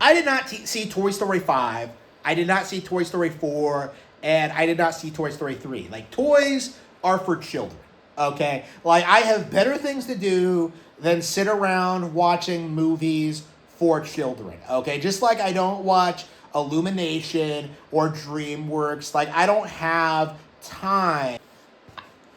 I did not see Toy Story 5. I did not see Toy Story 4. And I did not see Toy Story 3. Like, toys are for children, okay? Like, I have better things to do than sit around watching movies for children, okay? Just like I don't watch Illumination or DreamWorks. Like, I don't have time.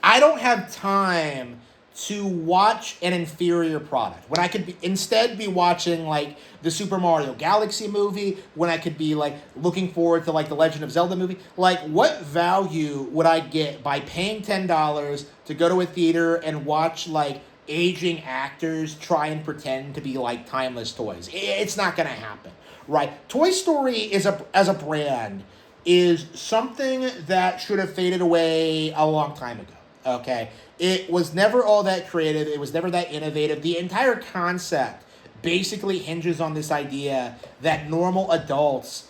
I don't have time to watch an inferior product when I could instead be watching like the Super Mario Galaxy movie, when I could be like looking forward to like the Legend of Zelda movie. Like, what value would I get by paying $10 to go to a theater and watch like aging actors try and pretend to be like timeless toys? It's not gonna happen, right? Toy Story as a brand is something that should have faded away a long time ago. Okay, it was never all that creative. It was never that innovative. The entire concept basically hinges on this idea that normal adults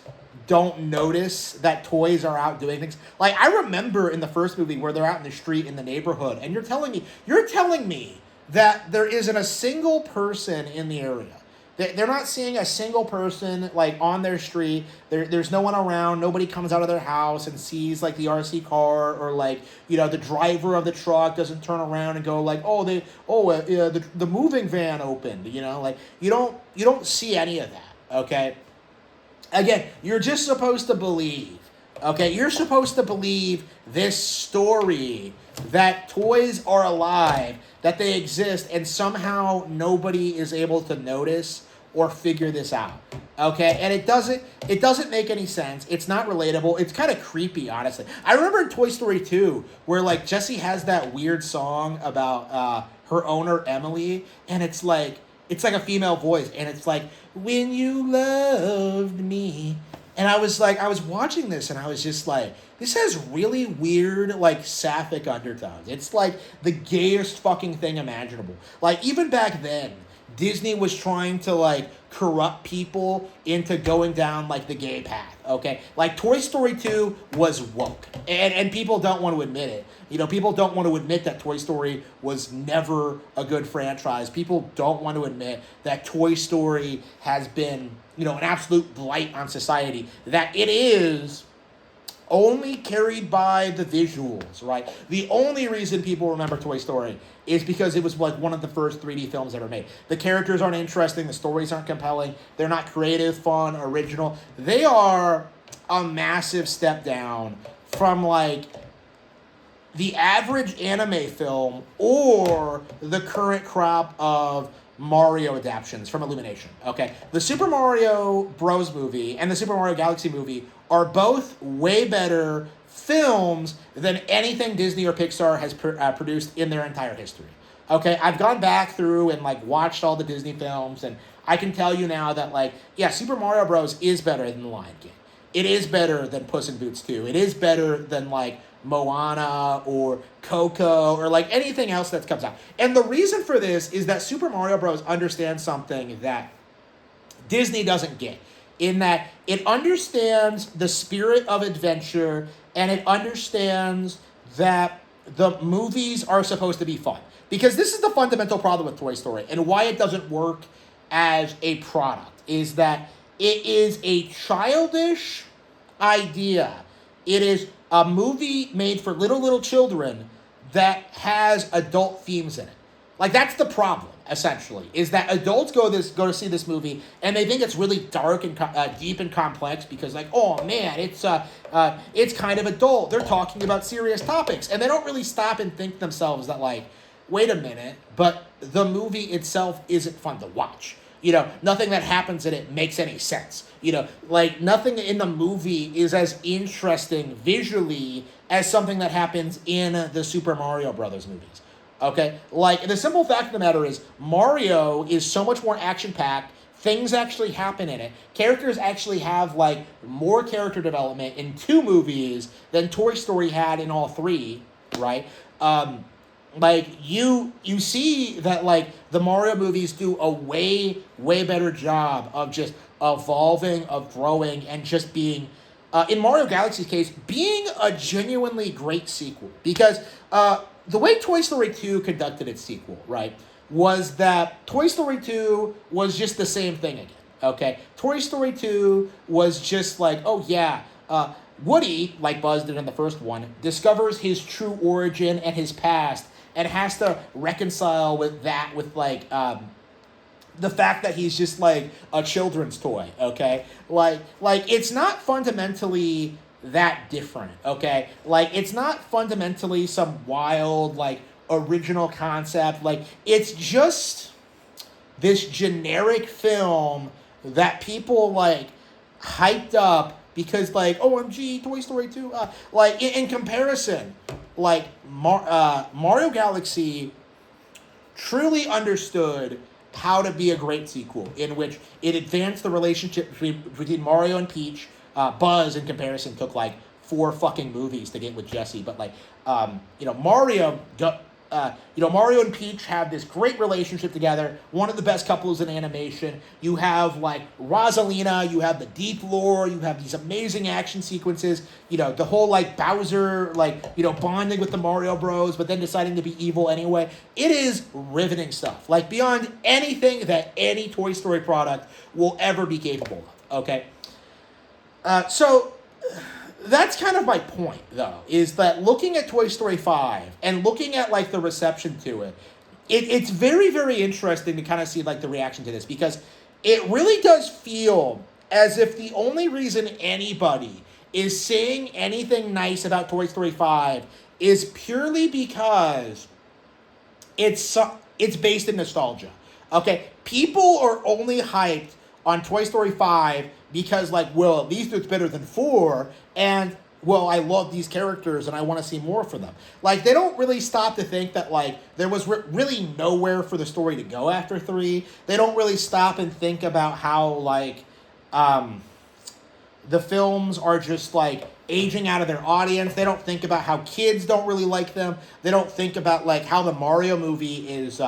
don't notice that toys are out doing things. Like, I remember in the first movie where they're out in the street in the neighborhood, and you're telling me that there isn't a single person in the area. They're not seeing a single person like on their street. There's no one around. Nobody comes out of their house and sees like the RC car, or like, you know, the driver of the truck doesn't turn around and go like, the moving van opened. You know, like you don't see any of that. Okay. Again, you're just supposed to believe. Okay, you're supposed to believe this story that toys are alive, that they exist, and somehow nobody is able to notice or figure this out. Okay, and it doesn't make any sense. It's not relatable. It's kind of creepy, honestly. I remember in Toy Story 2 where like Jessie has that weird song about her owner Emily, and it's like a female voice, and it's like, when you loved me. And I was watching this, and I was just like, this has really weird, like, sapphic undertones. It's like the gayest fucking thing imaginable. Like, even back then, Disney was trying to, like, corrupt people into going down, like, the gay path, okay? Like, Toy Story 2 was woke, and people don't want to admit it. You know, people don't want to admit that Toy Story was never a good franchise. People don't want to admit that Toy Story has been, you know, an absolute blight on society. That it is only carried by the visuals, right? The only reason people remember Toy Story is because it was like one of the first 3D films ever made. The characters aren't interesting. The stories aren't compelling. They're not creative, fun, original. They are a massive step down from like the average anime film or the current crop of Mario adaptations from Illumination, okay? The Super Mario Bros. Movie and the Super Mario Galaxy movie are both way better films than anything Disney or Pixar has produced in their entire history, okay? I've gone back through and, like, watched all the Disney films, and I can tell you now that, like, yeah, Super Mario Bros. Is better than The Lion King. It is better than Puss in Boots 2. It is better than, like, Moana or Coco or like anything else that comes out. And the reason for this is that Super Mario Bros. Understands something that Disney doesn't get, in that it understands the spirit of adventure, and it understands that the movies are supposed to be fun. Because this is the fundamental problem with Toy Story, and why it doesn't work as a product, is that it is a childish idea. It is a movie made for little children that has adult themes in it. Like, that's the problem, essentially, is that adults go to see this movie, and they think it's really dark and deep and complex because, like, oh man, it's kind of adult. They're talking about serious topics, and they don't really stop and think themselves that, like, wait a minute, but the movie itself isn't fun to watch. You know, nothing that happens in it makes any sense. You know, like, nothing in the movie is as interesting visually as something that happens in the Super Mario Brothers movies. Okay? Like, the simple fact of the matter is, Mario is so much more action-packed. Things actually happen in it. Characters actually have, like, more character development in 2 movies than Toy Story had in all 3, right? Like, you see that, like, the Mario movies do a way better job of just evolving, of growing, and just being, in Mario Galaxy's case, being a genuinely great sequel. Because the way Toy Story 2 conducted its sequel, right, was that Toy Story 2 was just the same thing again. Okay, Toy Story 2 was just like, oh yeah, Woody, like Buzz did in the first one, discovers his true origin and his past, and has to reconcile with that, with like the fact that he's just like a children's toy. Okay, like it's not fundamentally that different. Okay, like it's not fundamentally some wild like original concept. Like it's just this generic film that people like hyped up because like OMG Toy Story 2 like in comparison, like Mario Galaxy truly understood how to be a great sequel in which it advanced the relationship between Mario and Peach. Buzz in comparison took like 4 fucking movies to get with Jesse, but like Mario and Peach have this great relationship together, one of the best couples in animation. You have like Rosalina, you have the deep lore, you have these amazing action sequences, the whole like Bowser, like, bonding with the Mario Bros, but then deciding to be evil anyway. It is riveting stuff, like beyond anything that any Toy Story product will ever be capable of, okay? So that's kind of my point, though, is that looking at Toy Story 5 and looking at, like, the reception to it, it's very, very interesting to kind of see, like, the reaction to this, because it really does feel as if the only reason anybody is saying anything nice about Toy Story 5 is purely because it's based in nostalgia, okay? People are only hyped on Toy Story 5 because, like, well, at least it's better than 4, and, well, I love these characters and I want to see more for them. Like, they don't really stop to think that, like, there was really nowhere for the story to go after 3. They don't really stop and think about how, like, the films are just, like, aging out of their audience. They don't think about how kids don't really like them. They don't think about, like, how the Mario movie is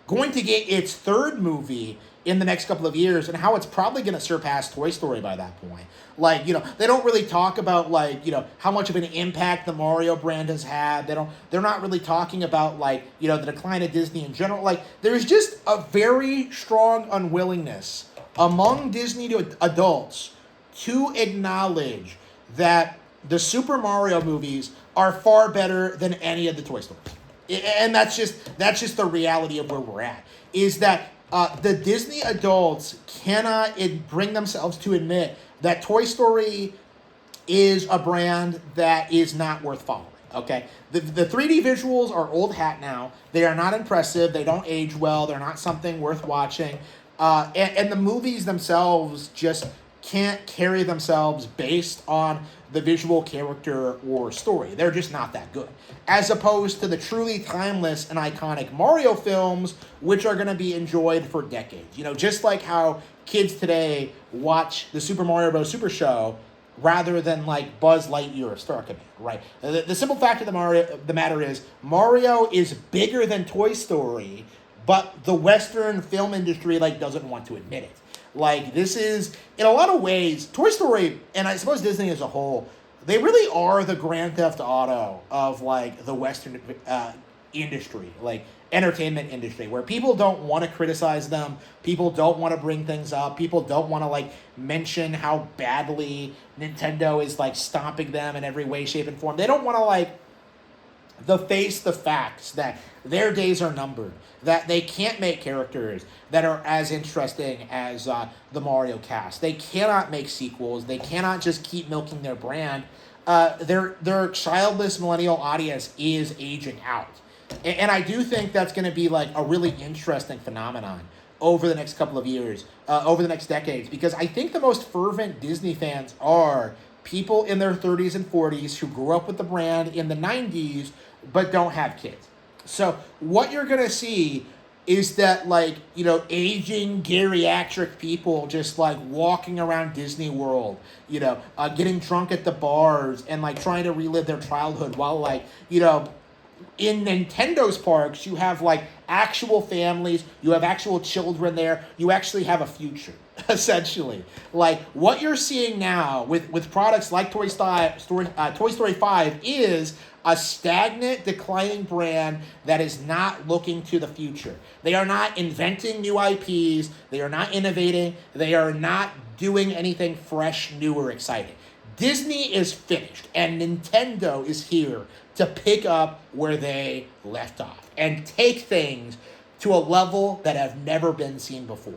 going to get its 3rd movie in the next couple of years, and how it's probably going to surpass Toy Story by that point. Like, they don't really talk about, like, how much of an impact the Mario brand has had. They're not really talking about, like, the decline of Disney in general. Like, there's just a very strong unwillingness among Disney adults to acknowledge that the Super Mario movies are far better than any of the Toy Stories. And that's just the reality of where we're at, is that the Disney adults cannot bring themselves to admit that Toy Story is a brand that is not worth following, okay? The 3D visuals are old hat now. They are not impressive. They don't age well. They're not something worth watching. And the movies themselves just can't carry themselves based on the visual character or story. They're just not that good. As opposed to the truly timeless and iconic Mario films, which are going to be enjoyed for decades. Just like how kids today watch the Super Mario Bros. Super Show rather than like Buzz Lightyear or Star Command, right? The simple fact of the matter is Mario is bigger than Toy Story, but the Western film industry like doesn't want to admit it. Like, this is, in a lot of ways, Toy Story, and I suppose Disney as a whole, they really are the Grand Theft Auto of, like, the Western industry, like, entertainment industry, where people don't want to criticize them, people don't want to bring things up, people don't want to, like, mention how badly Nintendo is, like, stomping them in every way, shape, and form. They don't want to, like, face the facts that their days are numbered, that they can't make characters that are as interesting as the Mario cast. They cannot make sequels. They cannot just keep milking their brand. Their childless millennial audience is aging out. And I do think that's going to be like a really interesting phenomenon over the next couple of years, over the next decades, because I think the most fervent Disney fans are people in their 30s and 40s who grew up with the brand in the 90s but don't have kids. So what you're going to see is that, like, aging geriatric people just, like, walking around Disney World, getting drunk at the bars and, like, trying to relive their childhood while, like, in Nintendo's parks, you have, like, actual families, you have actual children there, you actually have a future, essentially. Like, what you're seeing now with products like Toy Story 5 is a stagnant, declining brand that is not looking to the future. They are not inventing new IPs. They are not innovating. They are not doing anything fresh, new, or exciting. Disney is finished, and Nintendo is here to pick up where they left off and take things to a level that have never been seen before.